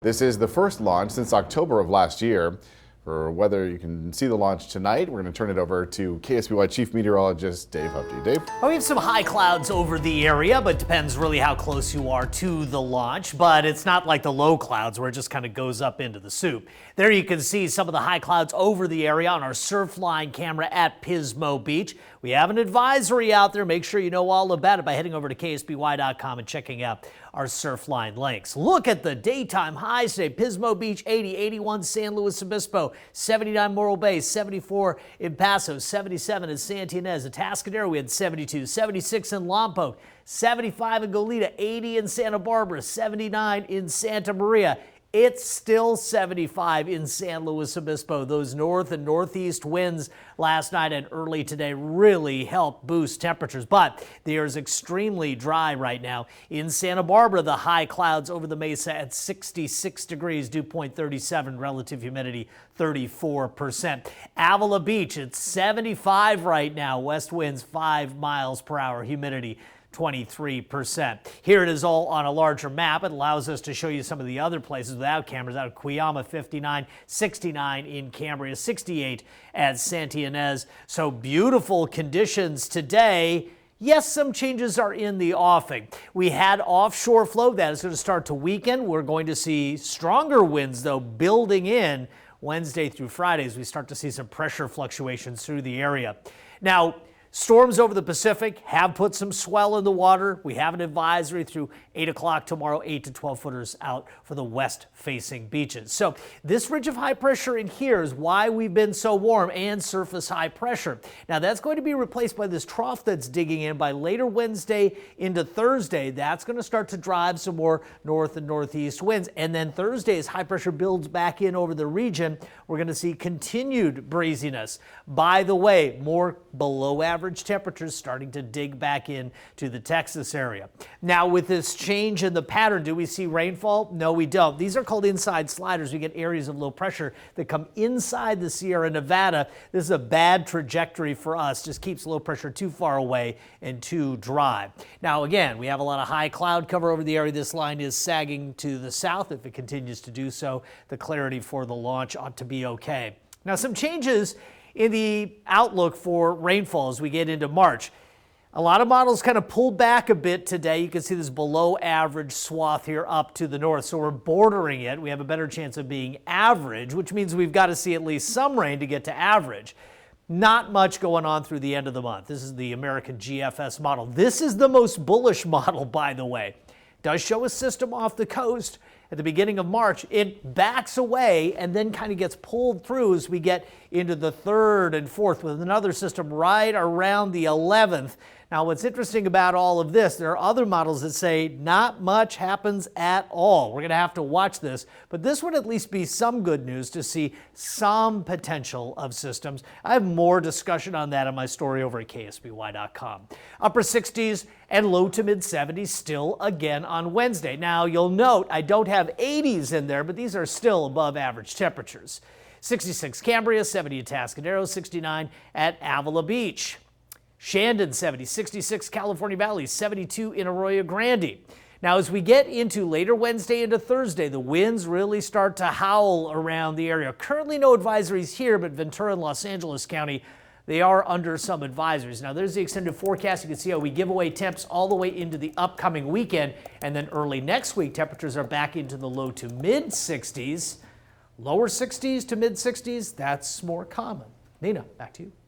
This is the first launch since October of last year. For whether you can see the launch tonight, we're going to turn it over to KSBY Chief Meteorologist Dave Hupty. Dave? Well, we have some high clouds over the area, but depends really how close you are to the launch. But it's not like the low clouds where it just kind of goes up into the soup. There you can see some of the high clouds over the area on our SURFLINE camera at PISMO Beach. We have an advisory out there. Make sure you know all about it by heading over to KSBY.com and checking out our SURFLINE links. Look at the daytime highs today. Pismo Beach 80, 81 San Luis Obispo, 79 Morro Bay, 74 in Paso, 77 in Santa Ynez. Atascadero we had 72, 76 in Lompoc, 75 in Goleta, 80 in Santa Barbara, 79 in Santa Maria. It's still 75 in San Luis Obispo. Those north and northeast winds last night and early today really helped boost temperatures, but the air is extremely dry right now. In Santa Barbara, the high clouds over the mesa at 66 degrees, dew point 37, relative humidity 34%. Avila Beach, it's 75 right now, west winds 5 miles per hour, humidity 23%. Here it is all on a larger map. It allows us to show you some of the other places without cameras. Out of Cuyama, 59, 69 in Cambria, 68 at Santa Ynez. So beautiful conditions today. Yes, some changes are in the offing. We had offshore flow that is going to start to weaken. We're going to see stronger winds, though, building in Wednesday through Friday as we start to see some pressure fluctuations through the area. Now, storms over the Pacific have put some swell in the water. We have an advisory through 8 o'clock tomorrow, 8 to 12 footers out for the west-facing beaches. So this ridge of high pressure in here is why we've been so warm and surface high pressure. Now that's going to be replaced by this trough that's digging in by later Wednesday into Thursday. That's going to start to drive some more north and northeast winds. And then Thursday, as high pressure builds back in over the region, we're going to see continued breeziness. By the way, more below average temperatures starting to dig back in to the Texas area. Now with this change in the pattern, do we see rainfall? No, we don't. These are called inside sliders. We get areas of low pressure that come inside the Sierra Nevada. This is a bad trajectory for us. Just keeps low pressure too far away and too dry. Now again, we have a lot of high cloud cover over the area. This line is sagging to the south. If it continues to do so, the clarity for the launch ought to be okay. Now some changes in the outlook for rainfall as we get into March. A lot of models kind of pulled back a bit today. You can see this below average swath here up to the north. So we're bordering it. We have a better chance of being average, which means we've got to see at least some rain to get to average. Not much going on through the end of the month. This is the American GFS model. This is the most bullish model, by the way. Does show a system off the coast at the beginning of March. It backs away and then kind of gets pulled through as we get into the 3rd and 4th with another system right around the 11th. Now, what's interesting about all of this, there are other models that say not much happens at all. We're going to have to watch this, but this would at least be some good news to see some potential of systems. I have more discussion on that in my story over at KSBY.com. Upper 60s and low to mid 70s still again on Wednesday. Now, you'll note I don't have 80s in there, but these are still above average temperatures. 66 Cambria, 70 at Atascadero, 69 at Avila Beach. Shandon 70, 66 California Valley, 72 in Arroyo Grande. Now as we get into later Wednesday into Thursday, the winds really start to howl around the area. Currently no advisories here, but Ventura and Los Angeles County, they are under some advisories. Now there's the extended forecast. You can see how we give away temps all the way into the upcoming weekend. And then early next week, temperatures are back into the low to mid 60s. Lower 60s to mid 60s, that's more common. Nina, back to you.